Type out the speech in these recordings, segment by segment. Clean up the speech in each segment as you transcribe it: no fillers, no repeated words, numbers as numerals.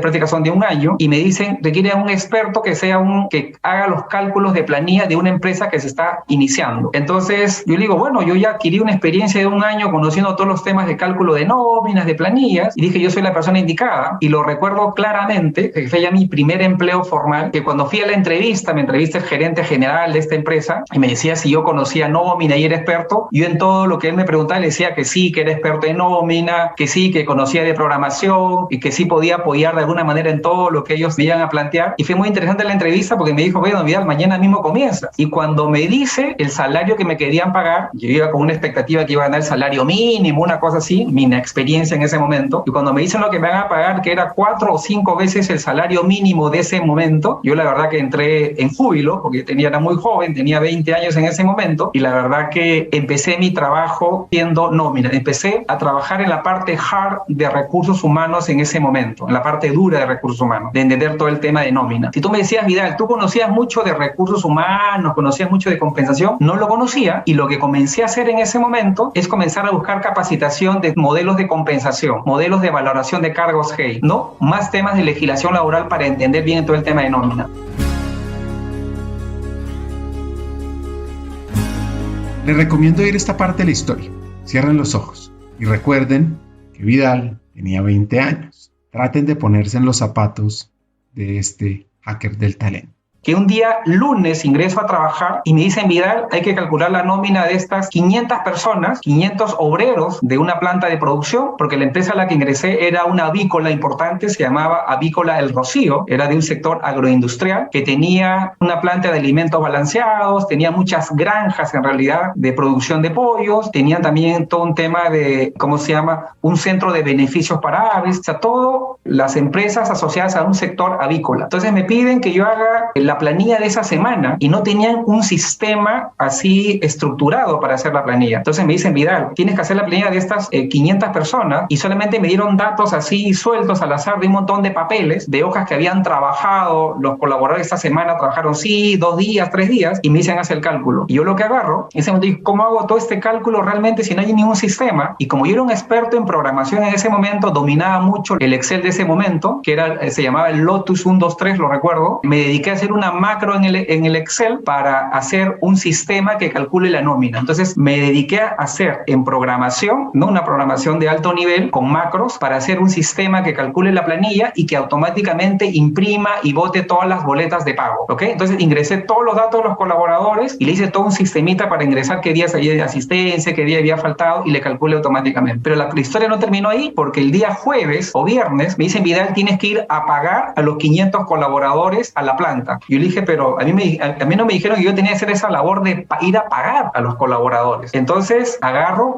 prácticas son de 1 año, y me dicen, requiere un experto que haga los cálculos de planilla de una empresa que se está iniciando. Entonces, yo le digo, bueno, yo ya adquirí una experiencia de 1 año conociendo todos los temas de cálculo de nóminas, de planillas, y dije, yo soy la persona indicada, y lo recuerdo claramente, que fue ya mi primer empleo formal, que cuando fui a la entrevista, me entrevista el gerente general de esta empresa, y me decía si yo conocía nómina y era experto. Yo en todo lo que él me preguntaba le decía que sí, que era experto en nómina, que sí, que conocía de programación, y que sí podía apoyar de alguna manera en todo lo que ellos me iban a plantear. Y fue muy interesante la entrevista porque me dijo, bueno, Vidal, mañana mismo comienzas. Y cuando me dice el salario que me querían pagar, yo iba con una expectativa que iba a ganar el salario mínimo, una cosa así, mi inexperiencia en ese momento. Y cuando me dicen lo que me van a pagar, que era 4 o 5 veces el salario mínimo de ese momento, yo la verdad que entré en júbilo, porque era muy joven, tenía 20 años en ese momento, y la verdad que empecé mi trabajo siendo nómina. Empecé a trabajar en la parte hard de recursos humanos en ese momento, en la parte dura de recursos humanos, de entender todo el tema de nómina. Si tú me decías, Vidal, tú conocías mucho de recursos humanos, conocías mucho de compensación, no lo conocía, y lo que comencé a hacer en ese momento es comenzar a buscar capacitación de modelos de compensación, modelos de valoración de cargos GEI, ¿no? Más temas de legislación laboral para entender bien todo el tema de nómina. Les recomiendo ir a esta parte de la historia. Cierren los ojos y recuerden que Vidal tenía 20 años. Traten de ponerse en los zapatos de este hacker del talento. Que un día lunes ingreso a trabajar y me dicen, Vidal, hay que calcular la nómina de estas 500 personas, 500 obreros de una planta de producción, porque la empresa a la que ingresé era una avícola importante, se llamaba Avícola El Rocío, era de un sector agroindustrial que tenía una planta de alimentos balanceados, tenía muchas granjas en realidad de producción de pollos, tenían también todo un tema de, un centro de beneficios para aves, o sea, todas las empresas asociadas a un sector avícola. Entonces me piden que yo haga la planilla de esa semana y no tenían un sistema así estructurado para hacer la planilla. Entonces me dicen, Vidal, tienes que hacer la planilla de estas 500 personas, y solamente me dieron datos así sueltos al azar de un montón de papeles, de hojas que habían trabajado, los colaboradores esta semana trabajaron 2 días, 3 días, y me dicen, haz el cálculo. Y yo lo que agarro, y ese momento digo, ¿cómo hago todo este cálculo realmente si no hay ningún sistema? Y como yo era un experto en programación en ese momento, dominaba mucho el Excel de ese momento, que se llamaba el Lotus 123, lo recuerdo, me dediqué a hacer una macro en el Excel para hacer un sistema que calcule la nómina. Entonces me dediqué a hacer en programación, ¿no? Una programación de alto nivel con macros para hacer un sistema que calcule la planilla y que automáticamente imprima y bote todas las boletas de pago, ¿ok? Entonces ingresé todos los datos de los colaboradores y le hice todo un sistemita para ingresar qué días había de asistencia, qué día había faltado, y le calcule automáticamente. Pero la historia no terminó ahí, porque el día jueves o viernes me dicen, Vidal, tienes que ir a pagar a los 500 colaboradores a la planta. Yo le dije, pero a mí no me dijeron que yo tenía que hacer esa labor de ir a pagar a los colaboradores. Entonces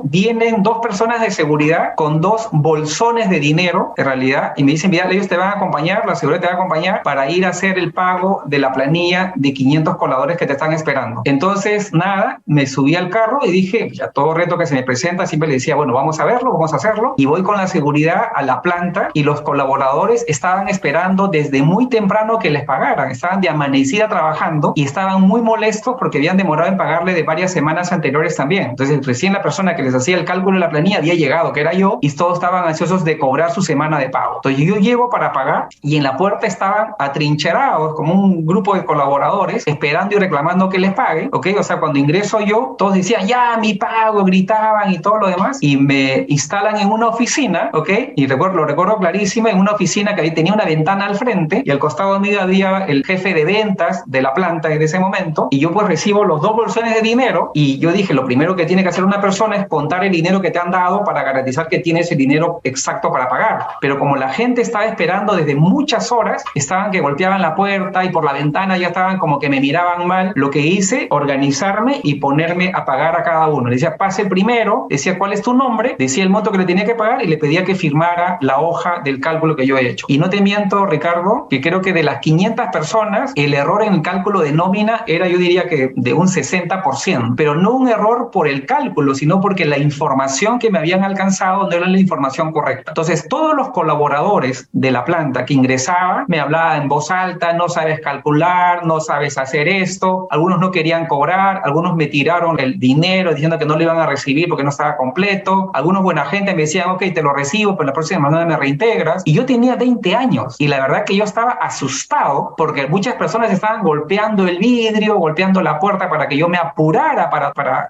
vienen 2 personas de seguridad con 2 bolsones de dinero, en realidad, y me dicen, Vidal, ellos te van a acompañar, la seguridad te va a acompañar para ir a hacer el pago de la planilla de 500 colaboradores que te están esperando. Entonces, nada, me subí al carro y dije, a todo reto que se me presenta, siempre le decía, bueno, vamos a verlo, vamos a hacerlo, y voy con la seguridad a la planta, y los colaboradores estaban esperando desde muy temprano que les pagaran, estaban de amanecida trabajando y estaban muy molestos porque habían demorado en pagarle de varias semanas anteriores también. Entonces recién la persona que les hacía el cálculo de la planilla había llegado, que era yo, y todos estaban ansiosos de cobrar su semana de pago. Entonces yo llego para pagar y en la puerta estaban atrincherados como un grupo de colaboradores esperando y reclamando que les pague, ¿ok? O sea, cuando ingreso yo, todos decían, ya, mi pago, gritaban y todo lo demás, y me instalan en una oficina, ¿ok? Y lo recuerdo clarísimo, en una oficina que ahí tenía una ventana al frente y al costado mío había el jefe de ventas de la planta en ese momento, y yo pues recibo los 2 bolsones de dinero, y yo dije, lo primero que tiene que hacer una persona es contar el dinero que te han dado para garantizar que tienes el dinero exacto para pagar. Pero como la gente estaba esperando desde muchas horas, estaban que golpeaban la puerta y por la ventana ya estaban como que me miraban mal, lo que hice, organizarme y ponerme a pagar a cada uno. Le decía, pase el primero, decía cuál es tu nombre, decía el monto que le tenía que pagar y le pedía que firmara la hoja del cálculo que yo he hecho. Y no te miento, Ricardo, que creo que de las 500 personas, el error en el cálculo de nómina era, yo diría que de un 60%, pero no un error por el cálculo, sino porque la información que me habían alcanzado no era la información correcta. Entonces, todos los colaboradores de la planta que ingresaban me hablaban en voz alta: no sabes calcular, no sabes hacer esto. Algunos no querían cobrar, algunos me tiraron el dinero diciendo que no lo iban a recibir porque no estaba completo. Algunos buena gente me decían: ok, te lo recibo, pero la próxima semana me reintegras. Y yo tenía 20 años y la verdad que yo estaba asustado porque muchas personas estaban golpeando el vidrio, golpeando la puerta para que yo me apurara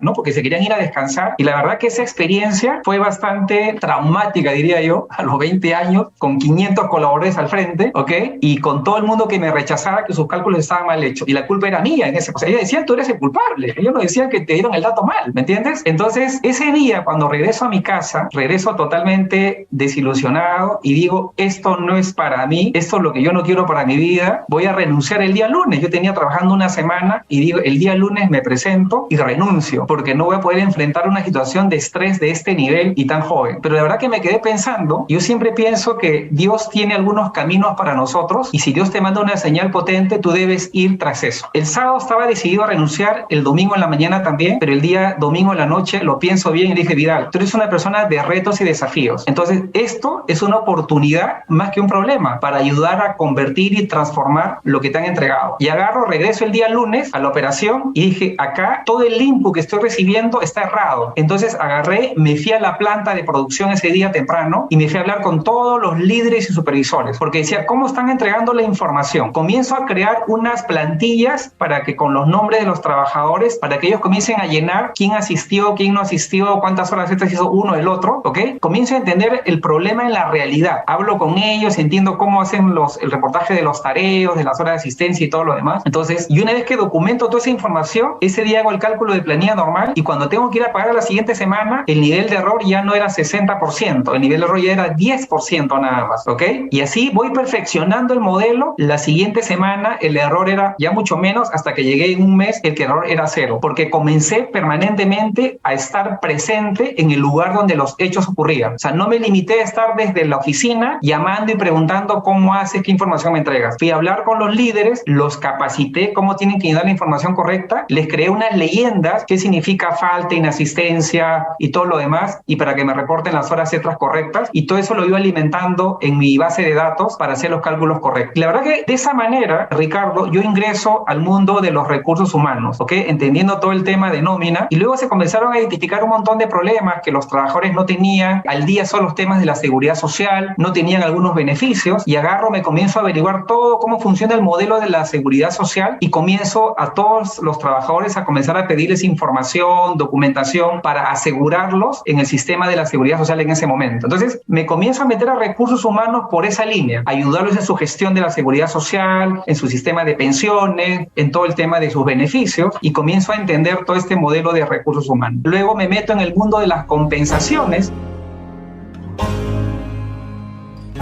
¿no? Porque se querían ir a descansar. Y la verdad que esa experiencia fue bastante traumática, diría yo, a los 20 años, con 500 colaboradores al frente, ¿ok? Y con todo el mundo que me rechazaba que sus cálculos estaban mal hechos. Y la culpa era mía en ese. O sea, ellos decían: tú eres el culpable. Ellos no decían que te dieron el dato mal, ¿me entiendes? Entonces, ese día, cuando regreso a mi casa, regreso totalmente desilusionado y digo: esto no es para mí, esto es lo que yo no quiero para mi vida, voy a renunciar el día lunes. Yo tenía trabajando una semana y digo: el día lunes me presento y renuncio, porque no voy a poder enfrentar una situación de estrés de este nivel y tan joven. Pero la verdad que me quedé pensando, yo siempre pienso que Dios tiene algunos caminos para nosotros y si Dios te manda una señal potente, tú debes ir tras eso. El sábado estaba decidido a renunciar, el domingo en la mañana también, pero el día domingo en la noche lo pienso bien y dije: Vidal, tú eres una persona de retos y desafíos. Entonces, esto es una oportunidad más que un problema para ayudar a convertir y transformar lo que te han entregado. Y regreso el día lunes a la operación y dije: acá todo el input que estoy recibiendo está errado. Entonces agarré, me fui a la planta de producción ese día temprano y me fui a hablar con todos los líderes y supervisores, porque decía: ¿cómo están entregando la información? Comienzo a crear unas plantillas para que con los nombres de los trabajadores, para que ellos comiencen a llenar quién asistió, quién no asistió, cuántas horas extras hizo uno, el otro, ¿ok? Comienzo a entender el problema en la realidad. Hablo con ellos, entiendo cómo hacen el reportaje de los tareos, de las horas de asistencia y todo lo demás. Entonces, y una vez que documento toda esa información, ese día hago el cálculo de planilla normal y cuando tengo que ir a pagar la siguiente semana, el nivel de error ya no era 60%, el nivel de error ya era 10% nada más, ¿ok? Y así voy perfeccionando el modelo. La siguiente semana el error era ya mucho menos, hasta que llegué en un mes el error era 0, porque comencé permanentemente a estar presente en el lugar donde los hechos ocurrían. O sea, no me limité a estar desde la oficina llamando y preguntando: ¿cómo haces? ¿Qué información me entregas? Fui a hablar con los líderes, los capacité cómo tienen que dar la información correcta, les creé unas leyendas, qué significa falta, inasistencia y todo lo demás, y para que me reporten las horas extras correctas, y todo eso lo iba alimentando en mi base de datos para hacer los cálculos correctos. Y la verdad que de esa manera, Ricardo, yo ingreso al mundo de los recursos humanos, ¿ok? Entendiendo todo el tema de nómina, y luego se comenzaron a identificar un montón de problemas que los trabajadores no tenían. Al día son los temas de la seguridad social, no tenían algunos beneficios, y me comienzo a averiguar todo cómo funciona el modelo de la seguridad social, y comienzo a todos los trabajadores a comenzar a pedirles información, documentación para asegurarlos en el sistema de la seguridad social en ese momento. Entonces me comienzo a meter a recursos humanos por esa línea, ayudarlos en su gestión de la seguridad social, en su sistema de pensiones, en todo el tema de sus beneficios, y comienzo a entender todo este modelo de recursos humanos. Luego me meto en el mundo de las compensaciones.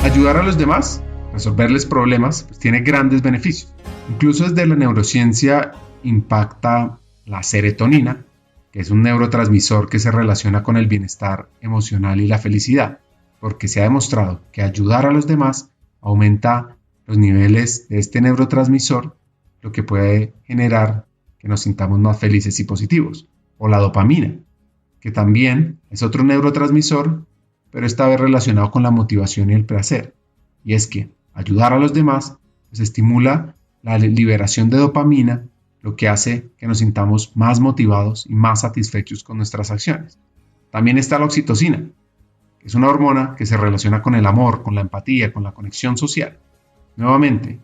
Ayudar a los demás, resolverles problemas, pues tiene grandes beneficios. Incluso desde la neurociencia impacta la serotonina, que es un neurotransmisor que se relaciona con el bienestar emocional y la felicidad, porque se ha demostrado que ayudar a los demás aumenta los niveles de este neurotransmisor, lo que puede generar que nos sintamos más felices y positivos. O la dopamina, que también es otro neurotransmisor, pero esta vez relacionado con la motivación y el placer. Y es que ayudar a los demás pues estimula la liberación de dopamina, lo que hace que nos sintamos más motivados y más satisfechos con nuestras acciones. También está la oxitocina, que es una hormona que se relaciona con el amor, con la empatía, con la conexión social. Nuevamente,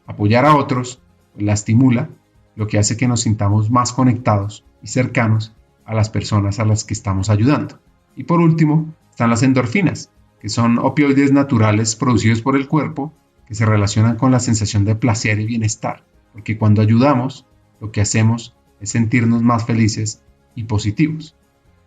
apoyar a otros pues la estimula, lo que hace que nos sintamos más conectados y cercanos a las personas a las que estamos ayudando. Y por último, están las endorfinas, que son opioides naturales producidos por el cuerpo que se relacionan con la sensación de placer y bienestar, porque cuando ayudamos, lo que hacemos es sentirnos más felices y positivos.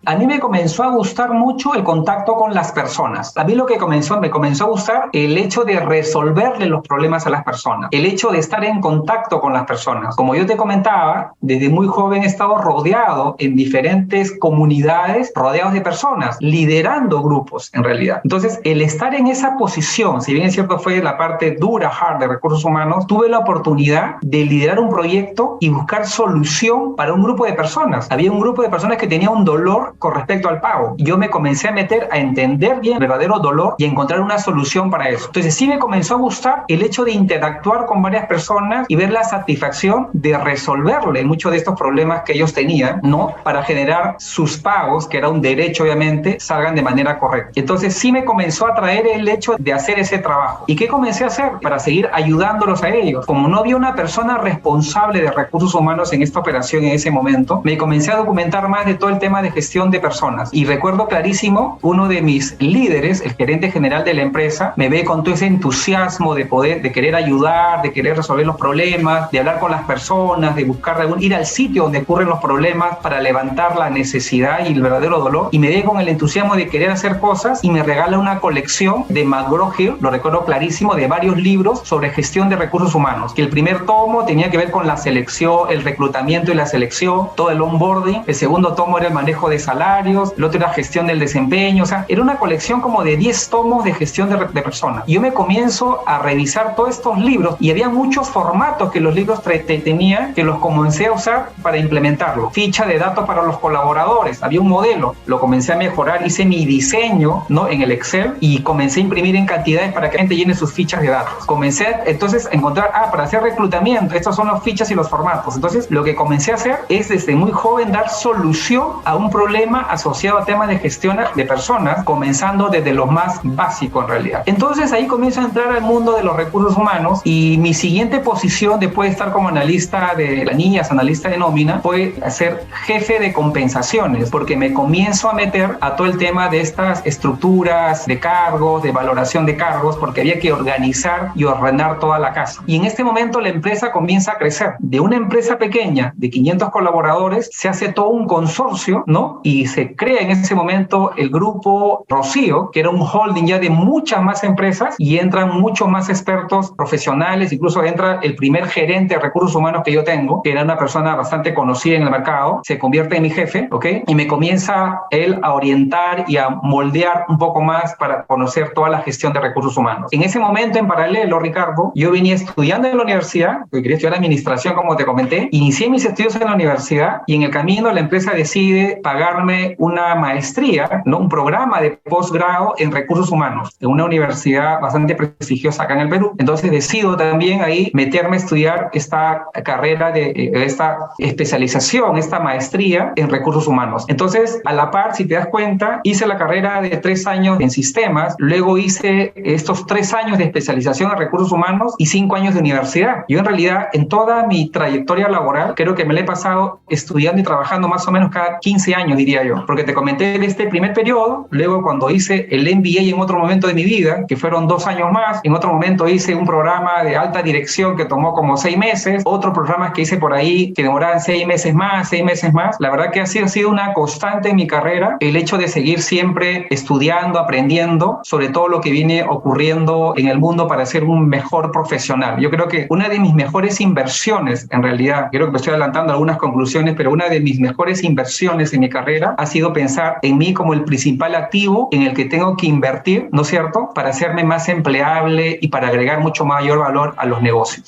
A mí me comenzó a gustar mucho el contacto con las personas. A mí lo que me comenzó a gustar el hecho de resolverle los problemas a las personas, el hecho de estar en contacto con las personas. Como yo te comentaba, desde muy joven he estado rodeado en diferentes comunidades, rodeados de personas, liderando grupos en realidad. Entonces, el estar en esa posición, si bien es cierto fue la parte dura, hard de recursos humanos, tuve la oportunidad de liderar un proyecto y buscar solución para un grupo de personas. Había un grupo de personas que tenía un dolor con respecto al pago. Yo me comencé a meter a entender bien el verdadero dolor y a encontrar una solución para eso. Entonces sí me comenzó a gustar el hecho de interactuar con varias personas y ver la satisfacción de resolverle muchos de estos problemas que ellos tenían, ¿no? Para generar sus pagos, que era un derecho obviamente, salgan de manera correcta. Entonces sí me comenzó a atraer el hecho de hacer ese trabajo. ¿Y qué comencé a hacer para seguir ayudándolos a ellos? Como no había una persona responsable de recursos humanos en esta operación en ese momento, me comencé a documentar más de todo el tema de gestión de personas. Y recuerdo clarísimo, uno de mis líderes, el gerente general de la empresa, me ve con todo ese entusiasmo de poder, de querer ayudar, de querer resolver los problemas, de hablar con las personas, de buscar ir al sitio donde ocurren los problemas para levantar la necesidad y el verdadero dolor. Y me ve con el entusiasmo de querer hacer cosas y me regala una colección de McGraw-Hill, lo recuerdo clarísimo, de varios libros sobre gestión de recursos humanos. Que el primer tomo tenía que ver con la selección, el reclutamiento y la selección, todo el onboarding. El segundo tomo era el manejo de salarios, el otro era gestión del desempeño. O sea, era una colección como de 10 tomos de gestión de personas. Y yo me comienzo a revisar todos estos libros y había muchos formatos que los libros tenían que los comencé a usar para implementarlo. Ficha de datos para los colaboradores, había un modelo, lo comencé a mejorar, hice mi diseño, ¿no? En el Excel y comencé a imprimir en cantidades para que la gente llene sus fichas de datos. Comencé entonces a encontrar, para hacer reclutamiento, estas son las fichas y los formatos. Entonces lo que comencé a hacer es desde muy joven dar solución a un problema asociado a temas de gestión de personas, comenzando desde lo más básico en realidad. Entonces ahí comienzo a entrar al mundo de los recursos humanos y mi siguiente posición después de estar como analista de planillas, analista de nómina, fue ser jefe de compensaciones, porque me comienzo a meter a todo el tema de estas estructuras de cargos, de valoración de cargos, porque había que organizar y ordenar toda la casa. Y en este momento la empresa comienza a crecer. De una empresa pequeña de 500 colaboradores se hace todo un consorcio, ¿no? Y se crea en ese momento el grupo Rocío, que era un holding ya de muchas más empresas y entran muchos más expertos profesionales, incluso entra el primer gerente de recursos humanos que yo tengo, que era una persona bastante conocida en el mercado, se convierte en mi jefe, ¿ok? Y me comienza él a orientar y a moldear un poco más para conocer toda la gestión de recursos humanos. En ese momento, en paralelo, Ricardo, yo venía estudiando en la universidad, porque quería estudiar administración, como te comenté, inicié mis estudios en la universidad y en el camino la empresa decide pagarme una maestría, ¿no? Un programa de posgrado en recursos humanos, en una universidad bastante prestigiosa acá en el Perú. Entonces decido también ahí meterme a estudiar esta carrera esta especialización, esta maestría en recursos humanos. Entonces, a la par, si te das cuenta, hice la carrera de 3 años en sistemas, luego hice estos 3 años de especialización en recursos humanos y 5 años de universidad. Yo en realidad, en toda mi trayectoria laboral, creo que me la he pasado estudiando y trabajando más o menos cada 15 años, diría yo, porque te comenté de este primer periodo, luego cuando hice el MBA en otro momento de mi vida, que fueron 2 años más, en otro momento hice un programa de alta dirección que tomó como 6 meses, otros programas que hice por ahí que demoraban 6 meses más, 6 meses más. La verdad que ha sido una constante en mi carrera el hecho de seguir siempre estudiando, aprendiendo sobre todo lo que viene ocurriendo en el mundo para ser un mejor profesional. Yo creo que una de mis mejores inversiones, en realidad, creo que me estoy adelantando algunas conclusiones, pero una de mis mejores inversiones en mi carrera ha sido pensar en mí como el principal activo en el que tengo que invertir, ¿no es cierto?, para hacerme más empleable y para agregar mucho mayor valor a los negocios.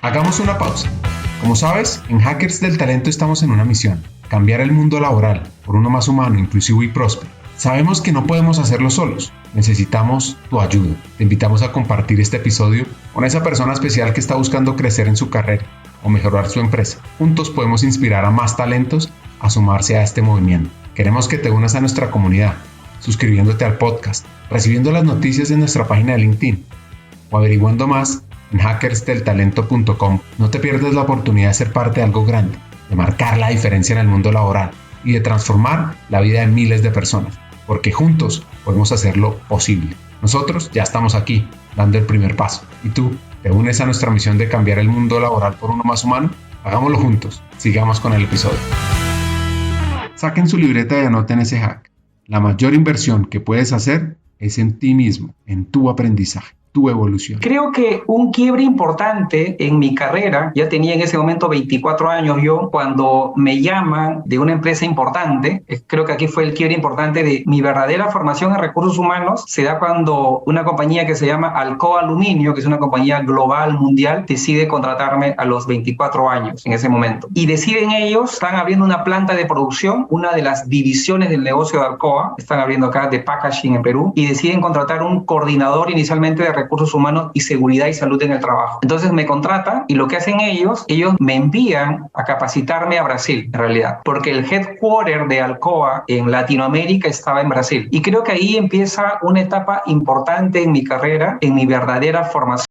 Hagamos una pausa. Como sabes, en Hackers del Talento estamos en una misión: cambiar el mundo laboral por uno más humano, inclusivo y próspero. Sabemos que no podemos hacerlo solos, necesitamos tu ayuda. Te invitamos a compartir este episodio con esa persona especial que está buscando crecer en su carrera o mejorar su empresa. Juntos podemos inspirar a más talentos a sumarse a este movimiento. Queremos que te unas a nuestra comunidad, suscribiéndote al podcast, recibiendo las noticias en nuestra página de LinkedIn o averiguando más en hackersdeltalento.com. No te pierdas la oportunidad de ser parte de algo grande, de marcar la diferencia en el mundo laboral y de transformar la vida de miles de personas, porque juntos podemos hacerlo posible. Nosotros ya estamos aquí, dando el primer paso. ¿Y tú, te unes a nuestra misión de cambiar el mundo laboral por uno más humano? Hagámoslo juntos. Sigamos con el episodio. Saquen su libreta y anoten ese hack. La mayor inversión que puedes hacer es en ti mismo, en tu aprendizaje, tu evolución. Creo que un quiebre importante en mi carrera, ya tenía en ese momento 24 años yo, cuando me llaman de una empresa importante, creo que aquí fue el quiebre importante de mi verdadera formación en recursos humanos, se da cuando una compañía que se llama Alcoa Aluminio, que es una compañía global, mundial, decide contratarme a los 24 años en ese momento. Y deciden ellos, están abriendo una planta de producción, una de las divisiones del negocio de Alcoa, están abriendo acá de packaging en Perú, y deciden contratar un coordinador inicialmente de recursos humanos y seguridad y salud en el trabajo. Entonces me contratan y lo que hacen ellos me envían a capacitarme a Brasil, en realidad, porque el headquarter de Alcoa en Latinoamérica estaba en Brasil. Y creo que ahí empieza una etapa importante en mi carrera, en mi verdadera formación.